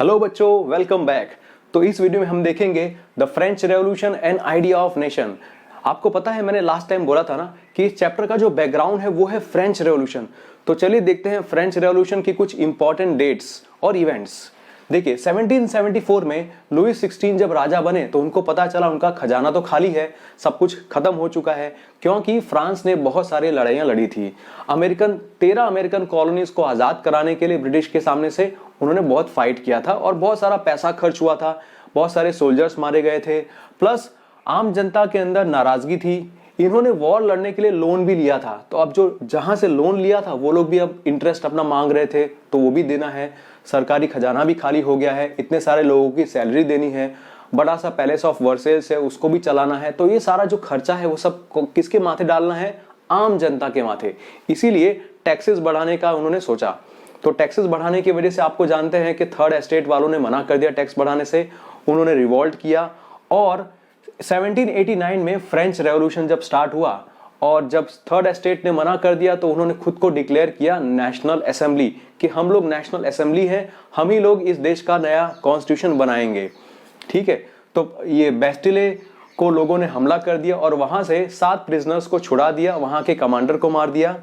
Hello बच्चों, welcome back. तो इस वीडियो में हम देखेंगे the French revolution and idea of nation. आपको पता है मैंने लास्ट टाइम बोला था ना कि इस चैप्टर का जो बैकग्राउंड है वो है फ्रेंच रेवोल्यूशन। तो चलिए देखते हैं फ्रेंच रेवोल्यूशन की कुछ इंपॉर्टेंट डेट्स और इवेंट्स। देखिए 1774 में लुई 16 जब राजा बने तो उनको पता चला उनका खजाना तो खाली है, सब कुछ खत्म हो चुका है, क्योंकि फ्रांस ने बहुत सारी लड़ाइयां लड़ी थी। 13 अमेरिकन कॉलोनीज को आजाद कराने के लिए ब्रिटिश के सामने से उन्होंने बहुत फाइट किया था और बहुत सारा पैसा खर्च हुआ था, बहुत सारे सोल्जर्स मारे गए थे, प्लस आम जनता के अंदर नाराजगी थी। इन्होंने वॉर लड़ने के लिए लोन भी लिया था, तो अब जो जहां से लोन लिया था वो लोग भी अब इंटरेस्ट अपना मांग रहे थे, तो वो भी देना है। सरकारी खजाना भी खाली हो गया है, इतने सारे लोगों की सैलरी देनी है, बड़ा सा पैलेस ऑफ वर्सेल्स है उसको भी चलाना है। तो ये सारा जो खर्चा है वो सब किसके माथे डालना है? आम जनता के माथे। इसीलिए टैक्सेस बढ़ाने का उन्होंने सोचा। तो टैक्सेस बढ़ाने की वजह से आपको जानते हैं कि थर्ड एस्टेट वालों ने मना कर दिया टैक्स बढ़ाने से, उन्होंने रिवॉल्ट किया। और 1789 में फ्रेंच रेवोल्यूशन जब स्टार्ट हुआ और जब थर्ड एस्टेट ने मना कर दिया तो उन्होंने खुद को डिक्लेयर किया नेशनल असेंबली कि हम लोग नेशनल असेंबली हैं, हम ही लोग इस देश का नया कॉन्स्टिट्यूशन बनाएंगे। ठीक है, तो ये बेस्टिले को लोगों ने हमला कर दिया और वहां से 7 प्रिजनर्स को छुड़ा दिया, वहां के कमांडर को मार दिया।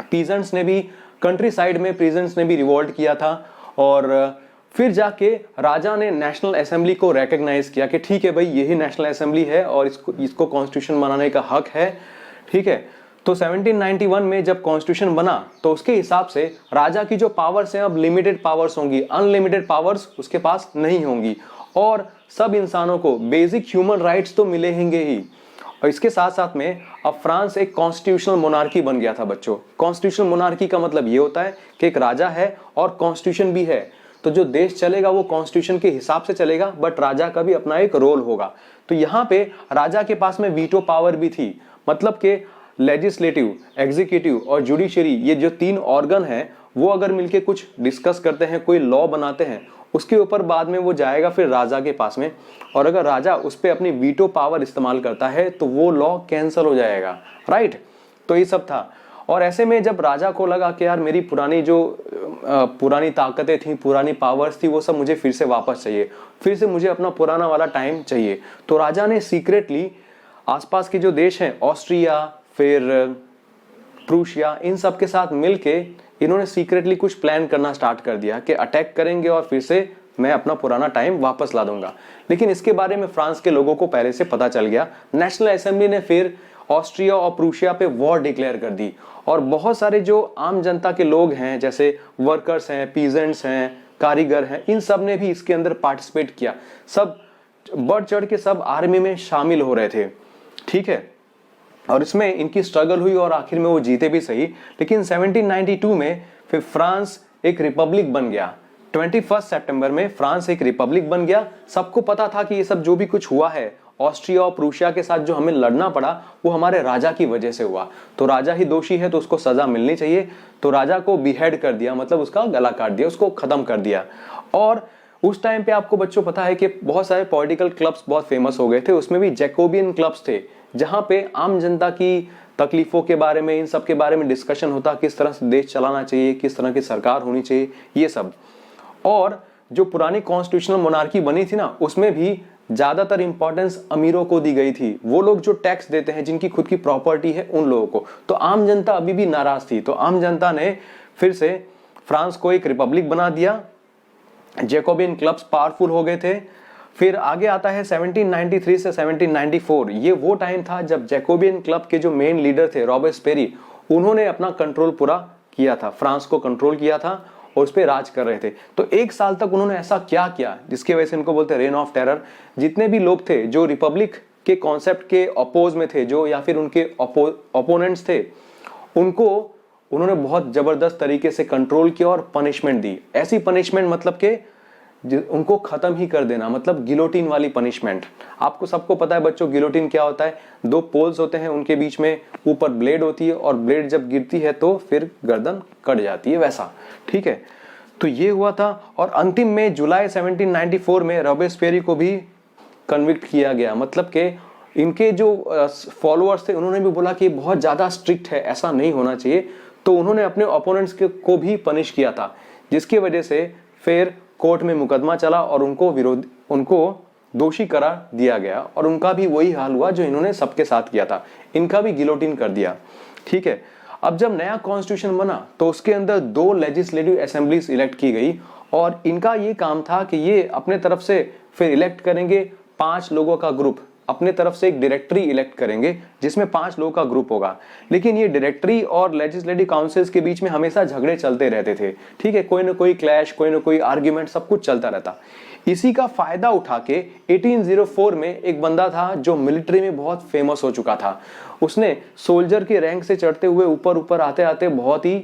पीजेंट्स ने भी, कंट्री साइड में पीजेंट्स ने भी रिवोल्ट किया था और फिर जाके राजा ने नेशनल असेंबली को रिकॉग्नाइज किया कि ठीक है भाई, यही नेशनल असेंबली है और इसको कॉन्स्टिट्यूशन बनाने का हक है। ठीक है, तो 1791 में जब कॉन्स्टिट्यूशन बना तो उसके हिसाब से राजा की जो पावर्स हैं अब लिमिटेड पावर्स होंगी, अनलिमिटेड पावर्स उसके पास नहीं होंगी और सब इंसानों को बेसिक ह्यूमन राइट्स तो मिलेंगे ही। और इसके साथ साथ में अब फ्रांस एक कॉन्स्टिट्यूशनल मोनार्की बन गया था बच्चों। कॉन्स्टिट्यूशनल मोनार्की का मतलब ये होता है कि एक राजा है और कॉन्स्टिट्यूशन भी है, तो जो देश चलेगा वो कॉन्स्टिट्यूशन के हिसाब से चलेगा, बट राजा का भी अपना एक रोल होगा। तो यहाँ पे राजा के पास में वीटो पावर भी थी, मतलब कि लेजिस्लेटिव, एग्जीक्यूटिव और जुडिशरी, ये जो 3 ऑर्गन हैं वो अगर मिलके कुछ डिस्कस करते हैं, कोई लॉ बनाते हैं, उसके ऊपर बाद में वो जाएगा फिर राजा के पास में, और अगर राजा उस पर अपनी वीटो पावर इस्तेमाल करता है तो वो लॉ कैंसिल हो जाएगा। राइट, तो ये सब था। और ऐसे में जब राजा को लगा कि यार मेरी पुरानी ताकतें थी, पुरानी पावर्स थी, वो सब मुझे फिर से वापस चाहिए, फिर से मुझे अपना पुराना वाला टाइम चाहिए, तो राजा ने सीक्रेटली आसपास के जो देश हैं, ऑस्ट्रिया, फिर प्रूशिया, इन सब के साथ मिलके इन्होंने सीक्रेटली कुछ प्लान करना स्टार्ट कर दिया कि अटैक करेंगे और फिर से मैं अपना पुराना टाइम वापस ला दूंगा। लेकिन इसके बारे में फ्रांस के लोगों को पहले से पता चल गया। नेशनल असेंबली ने फिर ऑस्ट्रिया और प्रूशिया पे वॉर डिक्लेयर कर दी और बहुत सारे जो आम जनता के लोग हैं, जैसे वर्कर्स हैं, पीजेंट्स हैं, कारीगर हैं, इन सब ने भी इसके अंदर पार्टिसिपेट किया। सब बढ़ चढ़ के सब आर्मी में शामिल हो रहे थे। ठीक है, और इसमें इनकी स्ट्रगल हुई और आखिर में वो जीते भी सही। लेकिन 1792 में फिर फ्रांस एक रिपब्लिक बन गया। 21 सितंबर में फ्रांस एक रिपब्लिक बन गया। सबको पता था कि ये सब जो भी कुछ हुआ है, ऑस्ट्रिया और प्रूशिया के साथ जो हमें लड़ना पड़ा, वो हमारे राजा की वजह से हुआ, तो राजा ही दोषी है तो उसको सजा मिलनी चाहिए। तो राजा को बिहेड कर दिया, मतलब उसका गला काट दिया, उसको खत्म कर दिया। और उस टाइम पे आपको बच्चों पता है कि बहुत सारे पॉलिटिकल क्लब्स बहुत फेमस हो गए थे, उसमें भी जैकोबियन क्लब्स थे, जहां पे आम जनता की तकलीफों के बारे में, इन सब के बारे में डिस्कशन होता, किस तरह से देश चलाना चाहिए, किस तरह की सरकार होनी चाहिए, ये सब। और जो पुरानी कॉन्स्टिट्यूशनल मोनार्की बनी थी ना, उसमें भी ज्यादातर इंपॉर्टेंस अमीरों को दी गई थी, वो लोग जो टैक्स देते हैं, जिनकी खुद की प्रॉपर्टी है, उन लोगों को। तो आम जनता अभी भी नाराज थी, तो आम जनता ने फिर से फ्रांस को एक रिपब्लिक बना दिया। जैकोबियन क्लब्स पावरफुल हो गए थे। फिर आगे आता है 1793 से 1794। ये वो टाइम था जब जैकोबियन क्लब के जो मेन लीडर थे, रॉबेस्पेरी, उन्होंने अपना कंट्रोल पूरा किया था, फ्रांस को कंट्रोल किया था और उस पर राज कर रहे थे। तो 1 साल तक उन्होंने ऐसा क्या किया जिसकी वजह से इनको बोलते हैं रेन ऑफ टेरर। जितने भी लोग थे जो रिपब्लिक के कॉन्सेप्ट के अपोज में थे, जो या फिर उनके ओपोनेंट्स थे, उनको उन्होंने बहुत जबरदस्त तरीके से कंट्रोल किया और पनिशमेंट दी। ऐसी पनिशमेंट मतलब कि उनको खत्म ही कर देना, मतलब गिलोटिन वाली पनिशमेंट। आपको सबको पता है बच्चों गिलोटिन क्या होता है? 2 पोल्स होते हैं, उनके बीच में ऊपर ब्लेड होती है और ब्लेड जब गिरती है तो फिर गर्दन कट जाती है, वैसा। ठीक है, तो ये हुआ था। और अंतिम में जुलाई 1794 में रॉबेस्पेरी को भी कन्विक्ट किया गया। मतलब कि इनके जो फॉलोअर्स थे उन्होंने भी बोला कि बहुत ज्यादा स्ट्रिक्ट है, ऐसा नहीं होना चाहिए, तो उन्होंने अपने ओपोनेंट्स को भी पनिश किया था, जिसकी वजह से फिर कोर्ट में मुकदमा चला और उनको दोषी करार दिया गया और उनका भी वही हाल हुआ जो इन्होंने सबके साथ किया था, इनका भी गिलोटिन कर दिया। ठीक है, अब जब नया कॉन्स्टिट्यूशन बना तो उसके अंदर 2 लेजिस्लेटिव असेंबलीज इलेक्ट की गई और इनका ये काम था कि ये अपने तरफ से फिर इलेक्ट करेंगे 5 लोगों का ग्रुप, अपने तरफ से एक डायरेक्टरी इलेक्ट करेंगे जिसमें 5 लोगों का ग्रुप होगा। लेकिन ये डायरेक्टरी और लेजिस्लेटिव काउंसिल्स के बीच में हमेशा झगड़े चलते रहते थे। ठीक है, कोई ना कोई क्लैश, कोई ना कोई आर्ग्यूमेंट, सब कुछ चलता रहता। इसी का फायदा उठा के 1804 में एक बंदा था जो मिलिट्री में बहुत फेमस हो चुका था। उसने सोल्जर के रैंक से चढ़ते हुए ऊपर ऊपर आते आते बहुत ही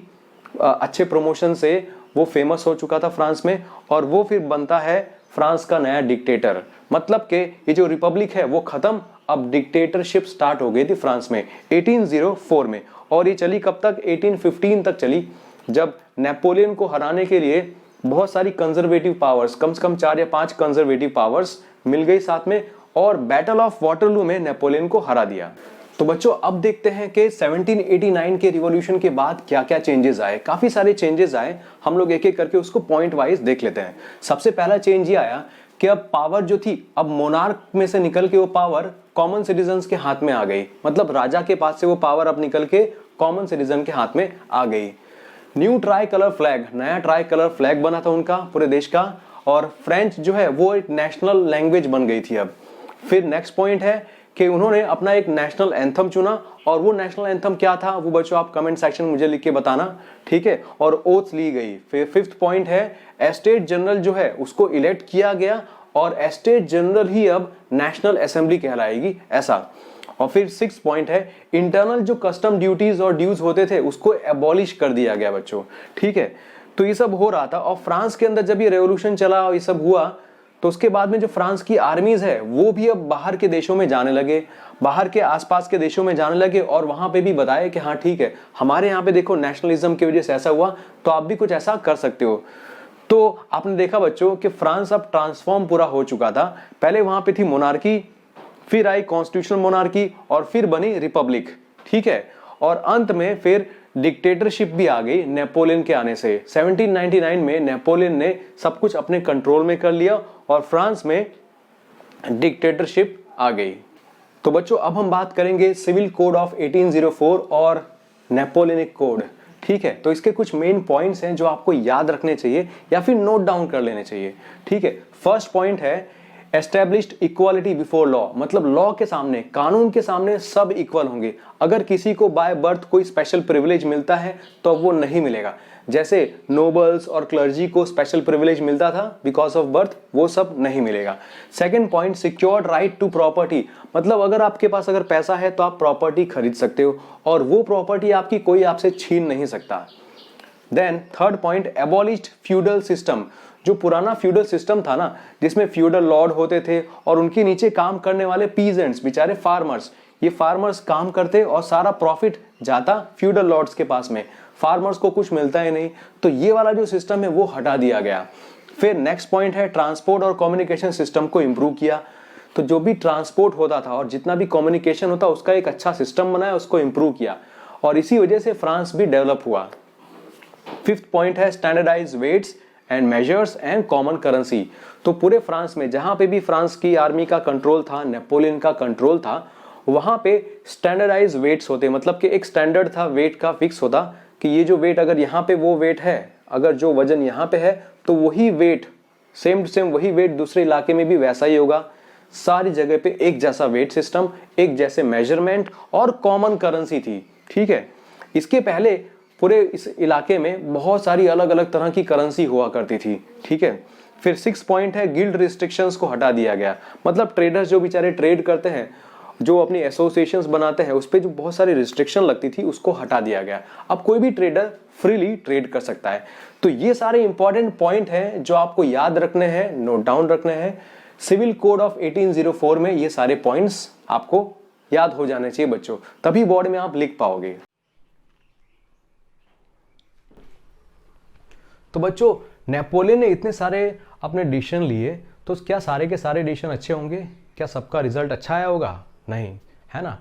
अच्छे प्रमोशन से वो फेमस हो चुका था फ्रांस में, और वो फिर बनता है फ्रांस का नया डिक्टेटर। मतलब कि ये जो रिपब्लिक है वो खत्म, अब डिक्टेटरशिप स्टार्ट हो गई थी फ्रांस में 1804 में। और ये चली कब तक? 1815 तक चली, जब नेपोलियन को हराने के लिए बहुत सारी कंजर्वेटिव पावर्स, कम से कम 4 या 5 कंजर्वेटिव पावर्स मिल गई साथ में, और बैटल ऑफ वाटरलू में नेपोलियन को हरा दिया। तो बच्चों अब देखते हैं कि 1789 के रिवॉल्यूशन के बाद क्या क्या चेंजेस आए। काफी सारे चेंजेस आए, हम लोग एक एक करके उसको पॉइंट वाइज देख लेते हैं। सबसे पहला चेंज ये आया कि अब पावर जो थी, अब मोनार्क में से निकल के वो पावर कॉमन सिटीजन्स के हाथ में आ गई। मतलब राजा के पास से वो पावर अब निकल के कॉमन सिटीजन के हाथ में आ गई। न्यू ट्राई कलर फ्लैग, नया ट्राई कलर फ्लैग बना था उनका पूरे देश का, और फ्रेंच जो है वो एक नेशनल लैंग्वेज बन गई थी अब। फिर नेक्स्ट पॉइंट है कि उन्होंने अपना एक नेशनल एंथम चुना, और वो नेशनल एंथम क्या था वो बच्चों आप कमेंट सेक्शन में मुझे लिख के बताना। ठीक है, और ओथ ली गई। फिर फिफ्थ पॉइंट है एस्टेट जनरल जो है उसको इलेक्ट किया गया, और एस्टेट जनरल ही अब नेशनल असेंबली कहलाएगी, ऐसा। और फिर 6 पॉइंट है इंटरनल जो कस्टम ड्यूटीज और ड्यूज होते थे उसको एबॉलिश कर दिया गया बच्चों। ठीक है, तो ये सब हो रहा था। और फ्रांस के अंदर जब ये रेवोल्यूशन चला और ये सब हुआ तो उसके बाद में जो फ्रांस की आर्मीज है वो भी अब बाहर के देशों में जाने लगे, बाहर के आसपास के देशों में जाने लगे, और वहां पे भी बताए कि हाँ ठीक है, हमारे यहाँ पे देखो नेशनलिज्म की वजह से ऐसा हुआ, तो आप भी कुछ ऐसा कर सकते हो। तो आपने देखा बच्चों कि फ्रांस अब ट्रांसफॉर्म पूरा हो चुका था। पहले वहां पे थी मोनार्की, फिर आई कॉन्स्टिट्यूशनल मोनार्की, और फिर बनी रिपब्लिक। ठीक है, और अंत में फिर डिक्टेटरशिप भी आ गई नेपोलियन के आने से। 1799 में नेपोलियन ने सब कुछ अपने कंट्रोल में कर लिया और फ्रांस में डिक्टेटरशिप आ गई। तो बच्चों अब हम बात करेंगे सिविल कोड ऑफ 1804 और नेपोलियनिक कोड। ठीक है, तो इसके कुछ मेन पॉइंट्स हैं जो आपको याद रखने चाहिए या फिर नोट डाउन कर लेने चाहिए। ठीक है, फर्स्ट पॉइंट है एस्टैब्लिश्ड इक्वालिटी बिफोर लॉ, मतलब लॉ के सामने, कानून के सामने सब इक्वल होंगे। अगर किसी को बाय बर्थ कोई स्पेशल प्रिविलेज मिलता है तो वो नहीं मिलेगा। जैसे नोबल्स और क्लर्जी को स्पेशल प्रिविलेज मिलता था बिकॉज ऑफ बर्थ, वो सब नहीं मिलेगा। Second point secured right to property, मतलब अगर आपके पास अगर पैसा है तो आप प्रॉपर्टी खरीद सकते हो और वो प्रॉपर्टी आपकी कोई आपसे छीन नहीं सकता। Then third point abolished feudal system, जो पुराना फ्यूडल सिस्टम था ना जिसमें फ्यूडल लॉर्ड होते थे और उनके नीचे काम करने वाले पीजेंट्स, बेचारे फार्मर्स, ये फार्मर्स काम करते और सारा प्रॉफिट जाता फ्यूडल लॉर्ड्स के पास में, फार्मर्स को कुछ मिलता ही नहीं। तो ये वाला जो सिस्टम है वो हटा दिया गया। फिर नेक्स्ट पॉइंट है ट्रांसपोर्ट और कम्युनिकेशन सिस्टम को इंप्रूव किया। तो जो भी ट्रांसपोर्ट होता था और जितना भी कम्युनिकेशन होता उसका एक अच्छा सिस्टम बनाया, उसको इंप्रूव किया, और इसी वजह से फ्रांस भी डेवलप हुआ। फिफ्थ पॉइंट है standardise weights and measures and common currency. तो पूरे फ्रांस में जहां पे भी फ्रांस की आर्मी का कंट्रोल था, नेपोलियन का कंट्रोल था, वहां पे स्टैंडर्डाइज वेट्स होते, मतलब कि एक स्टैंडर्ड था वेट का, फिक्स होता कि ये जो वेट अगर यहाँ पे वो वेट है, अगर जो वजन यहाँ पे है तो वही वेट सेम टू सेम वही वेट दूसरे इलाके में भी वैसा ही होगा। सारी जगह पे एक जैसा वेट सिस्टम, एक जैसे मेजरमेंट और कॉमन करेंसी थी। ठीक है, इसके पहले पूरे इस इलाके में बहुत सारी अलग अलग तरह की करेंसी हुआ करती थी। ठीक है, फिर 6 पॉइंट है गिल्ड रिस्ट्रिक्शंस को हटा दिया गया, मतलब ट्रेडर्स जो बेचारे ट्रेड करते हैं, जो अपनी एसोसिएशंस बनाते हैं, उस पे जो बहुत सारी रिस्ट्रिक्शन लगती थी उसको हटा दिया गया। अब कोई भी ट्रेडर फ्रीली ट्रेड कर सकता है। तो ये सारे इंपॉर्टेंट पॉइंट हैं जो आपको याद रखने हैं, नोट डाउन रखने हैं। सिविल कोड ऑफ 1804 में ये सारे पॉइंट्स आपको याद हो जाने चाहिए बच्चों, तभी बोर्ड में आप लिख पाओगे। तो बच्चों नेपोलियन ने इतने सारे अपने डिसीजन लिए, तो क्या सारे के सारे डिसीजन अच्छे होंगे? क्या सबका रिजल्ट अच्छा आया होगा? नहीं, है ना।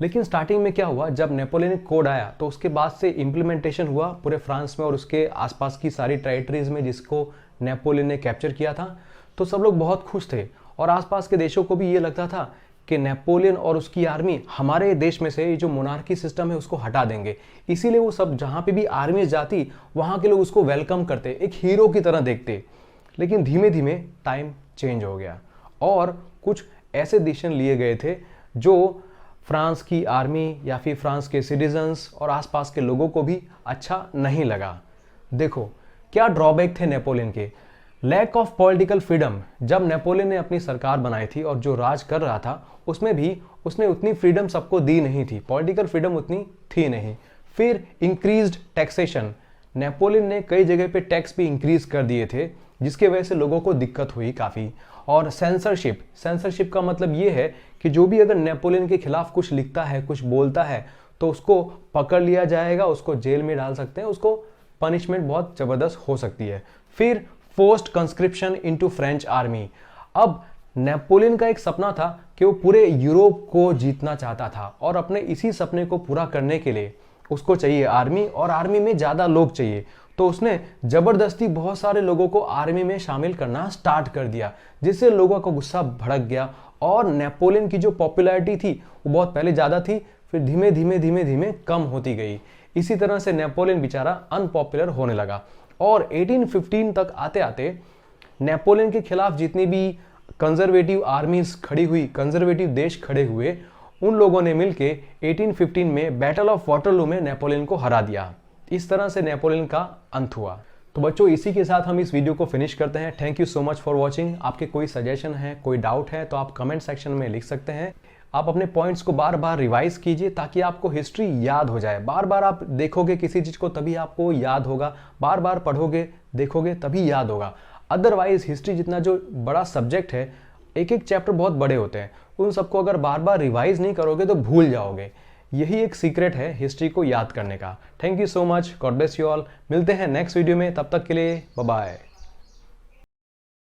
लेकिन स्टार्टिंग में क्या हुआ, जब नेपोलियनिक कोड आया तो उसके बाद से इम्प्लीमेंटेशन हुआ पूरे फ्रांस में और उसके आसपास की सारी टेरिटरीज में जिसको नेपोलियन ने कैप्चर किया था, तो सब लोग बहुत खुश थे और आसपास के देशों को भी ये लगता था कि नेपोलियन और उसकी आर्मी हमारे देश में से जो मोनार्की सिस्टम है उसको हटा देंगे। इसीलिए वो सब जहाँ पे भी आर्मी जाती वहाँ के लोग उसको वेलकम करते, एक हीरो की तरह देखते। लेकिन धीमे धीमे टाइम चेंज हो गया और कुछ ऐसे डिसीजन लिए गए थे जो फ्रांस की आर्मी या फिर फ्रांस के सिटीजन्स और आसपास के लोगों को भी अच्छा नहीं लगा। देखो क्या ड्रॉबैक थे नेपोलियन के। Lack of political freedom. जब नेपोलियन ने अपनी सरकार बनाई थी और जो राज कर रहा था उसमें भी उसने उतनी फ्रीडम सबको दी नहीं थी, पॉलिटिकल फ्रीडम उतनी थी नहीं। फिर इंक्रीज्ड टैक्सेशन। नेपोलियन ने कई जगह पे टैक्स भी इंक्रीज कर दिए थे जिसकी वजह से लोगों को दिक्कत हुई काफ़ी। और सेंसरशिप का मतलब ये है कि जो भी अगर नेपोलियन के खिलाफ कुछ लिखता है, कुछ बोलता है, तो उसको पकड़ लिया जाएगा, उसको जेल में डाल सकते हैं, उसको पनिशमेंट बहुत ज़बरदस्त हो सकती है। फिर forced conscription into French army. अब नेपोलियन का एक सपना था कि वो पूरे यूरोप को जीतना चाहता था और अपने इसी सपने को पूरा करने के लिए उसको चाहिए आर्मी और आर्मी में ज़्यादा लोग चाहिए। तो उसने ज़बरदस्ती बहुत सारे लोगों को आर्मी में शामिल करना स्टार्ट कर दिया जिससे लोगों का गुस्सा भड़क गया और नेपोलियन की जो पॉपुलैरिटी थी वो बहुत पहले ज़्यादा थी, फिर धीमे धीमे कम होती गई। इसी तरह से नेपोलियन बेचारा अनपॉपुलर होने लगा और 1815 तक आते आते नेपोलियन के खिलाफ जितनी भी कंजर्वेटिव आर्मीज खड़ी हुई, कंजर्वेटिव देश खड़े हुए, उन लोगों ने मिलके 1815 में बैटल ऑफ वाटरलू में नेपोलियन को हरा दिया। इस तरह से नेपोलियन का अंत हुआ। तो बच्चों इसी के साथ हम इस वीडियो को फिनिश करते हैं। Thank you so much for watching. आपके कोई सजेशन है, कोई डाउट है तो आप कमेंट सेक्शन में लिख सकते हैं। आप अपने पॉइंट्स को बार बार रिवाइज कीजिए ताकि आपको हिस्ट्री याद हो जाए। बार बार आप देखोगे किसी चीज़ को तभी आपको याद होगा, बार बार पढ़ोगे देखोगे तभी याद होगा। अदरवाइज हिस्ट्री जितना जो बड़ा सब्जेक्ट है, एक एक चैप्टर बहुत बड़े होते हैं, उन सबको अगर बार बार रिवाइज नहीं करोगे तो भूल जाओगे। यही एक सीक्रेट है हिस्ट्री को याद करने का। Thank you so much, God bless you all. मिलते हैं नेक्स्ट वीडियो में, तब तक के लिए बाय बाय।